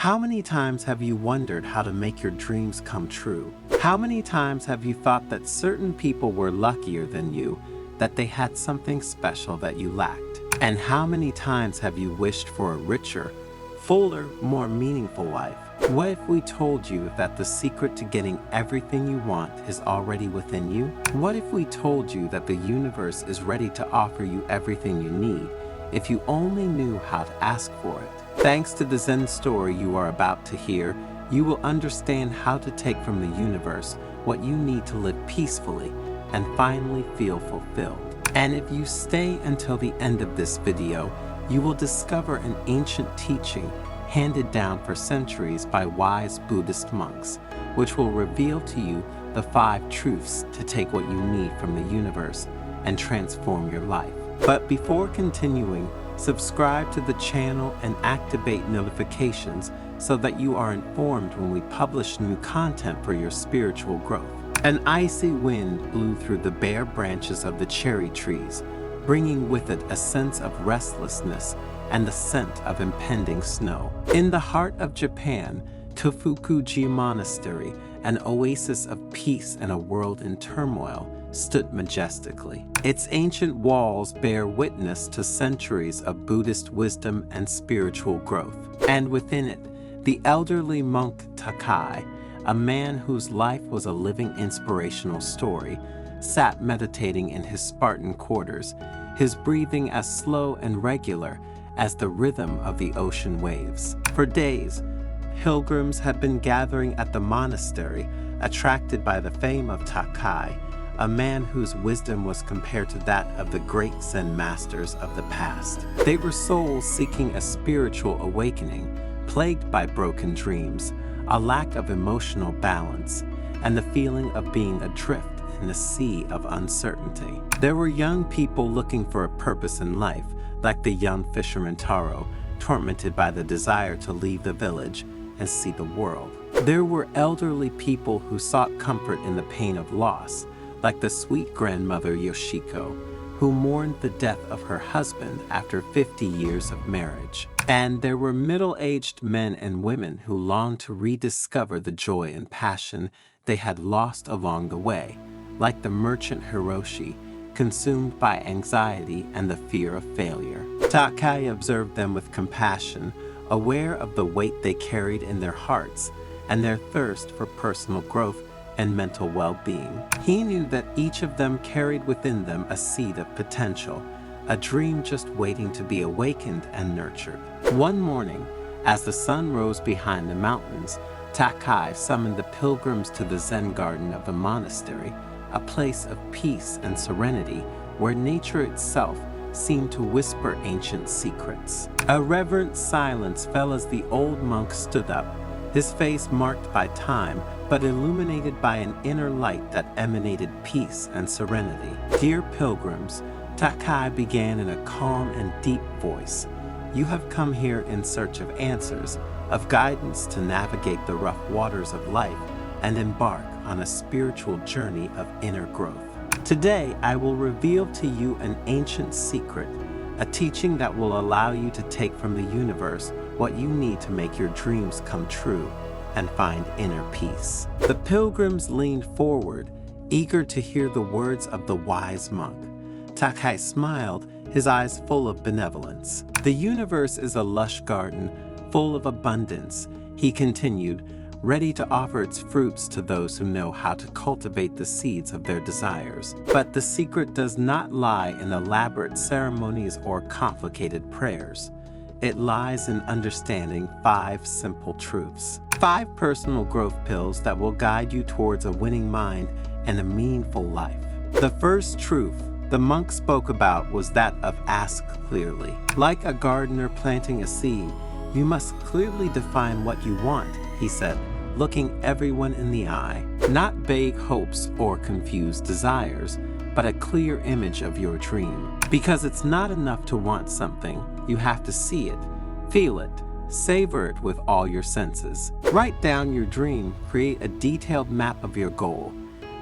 How many times have you wondered how to make your dreams come true? How many times have you thought that certain people were luckier than you, that they had something special that you lacked? And how many times have you wished for a richer, fuller, more meaningful life? What if we told you that the secret to getting everything you want is already within you? What if we told you that the universe is ready to offer you everything you need if you only knew how to ask for it? Thanks to the Zen story you are about to hear, you will understand how to take from the universe what you need to live peacefully and finally feel fulfilled. And if you stay until the end of this video, you will discover an ancient teaching handed down for centuries by wise Buddhist monks, which will reveal to you the 5 truths to take what you need from the universe and transform your life. But before continuing, subscribe to the channel and activate notifications so that you are informed when we publish new content for your spiritual growth. An icy wind blew through the bare branches of the cherry trees, bringing with it a sense of restlessness and the scent of impending snow. In the heart of Japan, Tofukuji Monastery, an oasis of peace in a world in turmoil, stood majestically. Its ancient walls bear witness to centuries of Buddhist wisdom and spiritual growth. And within it, the elderly monk Takai, a man whose life was a living inspirational story, sat meditating in his Spartan quarters, his breathing as slow and regular as the rhythm of the ocean waves. For days, pilgrims had been gathering at the monastery, attracted by the fame of Takai, a man whose wisdom was compared to that of the great Zen masters of the past. They were souls seeking a spiritual awakening, plagued by broken dreams, a lack of emotional balance, and the feeling of being adrift in a sea of uncertainty. There were young people looking for a purpose in life, like the young fisherman Taro, tormented by the desire to leave the village and see the world. There were elderly people who sought comfort in the pain of loss, like the sweet grandmother Yoshiko, who mourned the death of her husband after 50 years of marriage. And there were middle-aged men and women who longed to rediscover the joy and passion they had lost along the way, like the merchant Hiroshi, consumed by anxiety and the fear of failure. Takai observed them with compassion, aware of the weight they carried in their hearts and their thirst for personal growth and mental well-being. He knew that each of them carried within them a seed of potential, a dream just waiting to be awakened and nurtured. One morning, as the sun rose behind the mountains, Takai summoned the pilgrims to the Zen garden of the monastery, a place of peace and serenity where nature itself seemed to whisper ancient secrets. A reverent silence fell as the old monk stood up, his face marked by time, but illuminated by an inner light that emanated peace and serenity. Dear pilgrims, Takai began in a calm and deep voice. You have come here in search of answers, of guidance to navigate the rough waters of life and embark on a spiritual journey of inner growth. Today, I will reveal to you an ancient secret, a teaching that will allow you to take from the universe what you need to make your dreams come true and find inner peace. The pilgrims leaned forward, eager to hear the words of the wise monk. Takai smiled, his eyes full of benevolence. The universe is a lush garden, full of abundance, he continued, ready to offer its fruits to those who know how to cultivate the seeds of their desires. But the secret does not lie in elaborate ceremonies or complicated prayers. It lies in understanding 5 simple truths. 5 personal growth pills that will guide you towards a winning mind and a meaningful life. The first truth the monk spoke about was that of ask clearly. Like a gardener planting a seed, you must clearly define what you want, he said, looking everyone in the eye. Not vague hopes or confused desires, but a clear image of your dream. Because it's not enough to want something, you have to see it, feel it, savor it with all your senses. Write down your dream, create a detailed map of your goal.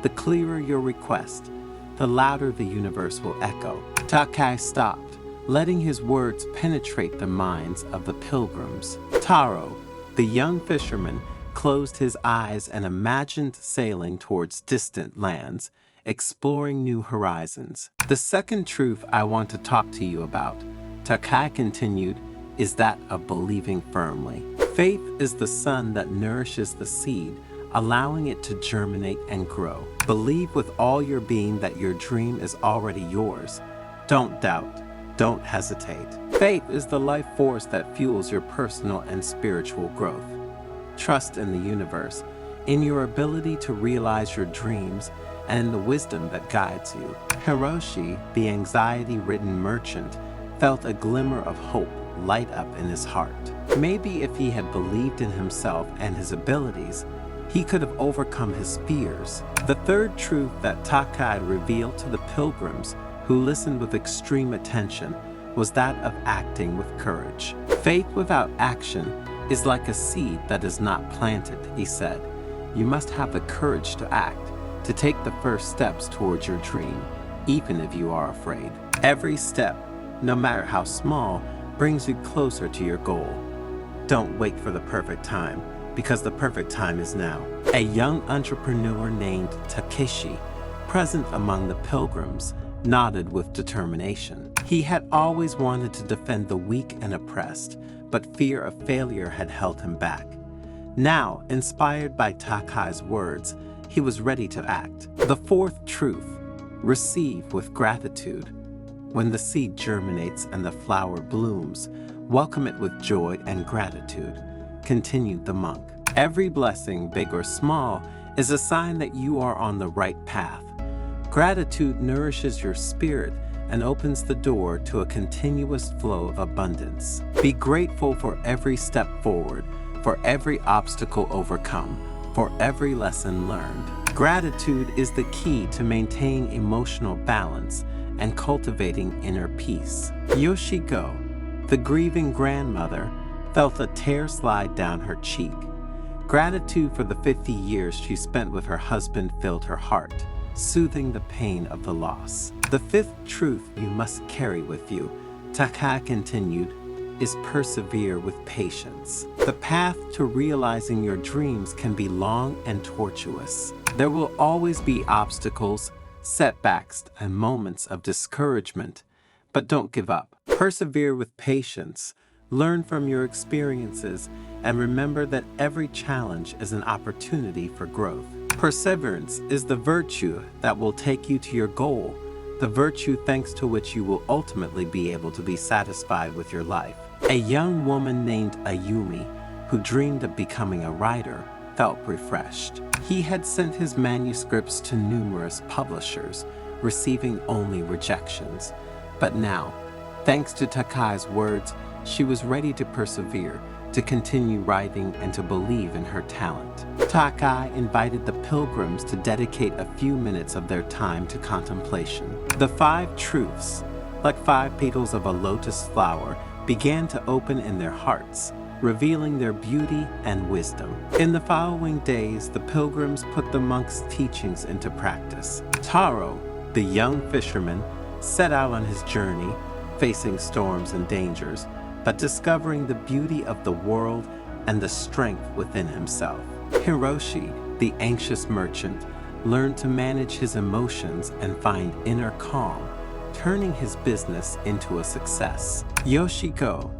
The clearer your request, the louder the universe will echo. Takai stopped, letting his words penetrate the minds of the pilgrims. Taro, The young fisherman closed his eyes and imagined sailing towards distant lands, exploring new horizons. The second truth I want to talk to you about, Takai continued, is that of believing firmly. Faith is the sun that nourishes the seed, allowing it to germinate and grow. Believe with all your being that your dream is already yours. Don't doubt. Don't hesitate. Faith is the life force that fuels your personal and spiritual growth. Trust in the universe, in your ability to realize your dreams, and in the wisdom that guides you. Hiroshi, the anxiety-ridden merchant, felt a glimmer of hope light up in his heart. Maybe if he had believed in himself and his abilities, he could have overcome his fears. The third truth that Takai revealed to the pilgrims who listened with extreme attention was that of acting with courage. Faith without action is like a seed that is not planted, he said. You must have the courage to act, to take the first steps towards your dream, even if you are afraid. Every step, no matter how small, brings you closer to your goal. Don't wait for the perfect time, because the perfect time is now. A young entrepreneur named Takeshi, present among the pilgrims, nodded with determination. He had always wanted to defend the weak and oppressed, but fear of failure had held him back. Now, inspired by Takai's words, he was ready to act. The fourth truth, receive with gratitude. When the seed germinates and the flower blooms, welcome it with joy and gratitude, continued the monk. Every blessing, big or small, is a sign that you are on the right path. Gratitude nourishes your spirit and opens the door to a continuous flow of abundance. Be grateful for every step forward, for every obstacle overcome, for every lesson learned. Gratitude is the key to maintaining emotional balance and cultivating inner peace. Yoshiko, the grieving grandmother, felt a tear slide down her cheek. Gratitude for the 50 years she spent with her husband filled her heart, soothing the pain of the loss. The fifth truth you must carry with you, Takai continued, is persevere with patience. The path to realizing your dreams can be long and tortuous. There will always be obstacles, setbacks, and moments of discouragement, but don't give up. Persevere with patience, learn from your experiences, and remember that every challenge is an opportunity for growth. Perseverance is the virtue that will take you to your goal, the virtue thanks to which you will ultimately be able to be satisfied with your life. A young woman named Ayumi, who dreamed of becoming a writer, felt refreshed. He had sent his manuscripts to numerous publishers, receiving only rejections. But now, thanks to Takai's words, she was ready to persevere, to continue writing, and to believe in her talent. Takai invited the pilgrims to dedicate a few minutes of their time to contemplation. The 5 truths, like 5 petals of a lotus flower, began to open in their hearts, revealing their beauty and wisdom. In the following days, the pilgrims put the monks' teachings into practice. Taro, the young fisherman, set out on his journey, facing storms and dangers, but discovering the beauty of the world and the strength within himself. Hiroshi, the anxious merchant, learned to manage his emotions and find inner calm, turning his business into a success. Yoshiko,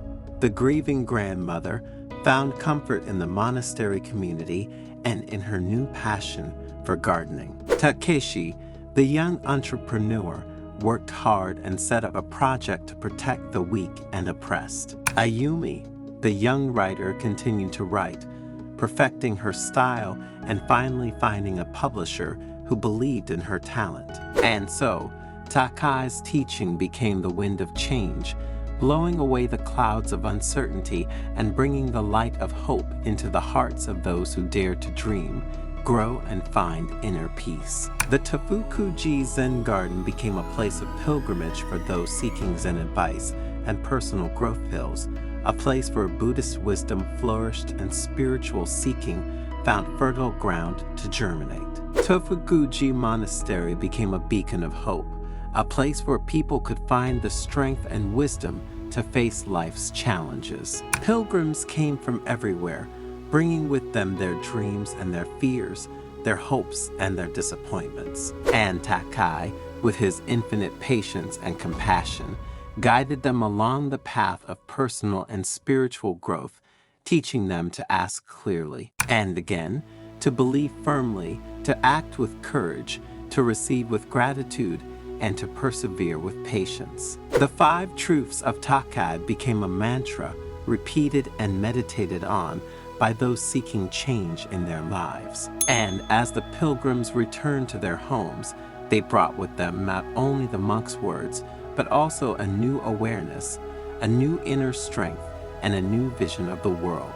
the grieving grandmother, found comfort in the monastery community and in her new passion for gardening. Takeshi, the young entrepreneur, worked hard and set up a project to protect the weak and oppressed. Ayumi, the young writer, continued to write, perfecting her style and finally finding a publisher who believed in her talent. And so, Takai's teaching became the wind of change, blowing away the clouds of uncertainty and bringing the light of hope into the hearts of those who dare to dream, grow, and find inner peace. The Tofukuji Zen Garden became a place of pilgrimage for those seeking Zen advice and personal growth hills, a place where Buddhist wisdom flourished and spiritual seeking found fertile ground to germinate. Tofukuji Monastery became a beacon of hope, a place where people could find the strength and wisdom to face life's challenges. Pilgrims came from everywhere, bringing with them their dreams and their fears, their hopes and their disappointments. And Takai, with his infinite patience and compassion, guided them along the path of personal and spiritual growth, teaching them to ask clearly and again, to believe firmly, to act with courage, to receive with gratitude, and to persevere with patience. The 5 truths of Takai became a mantra repeated and meditated on by those seeking change in their lives. And as the pilgrims returned to their homes, they brought with them not only the monk's words, but also a new awareness, a new inner strength, and a new vision of the world.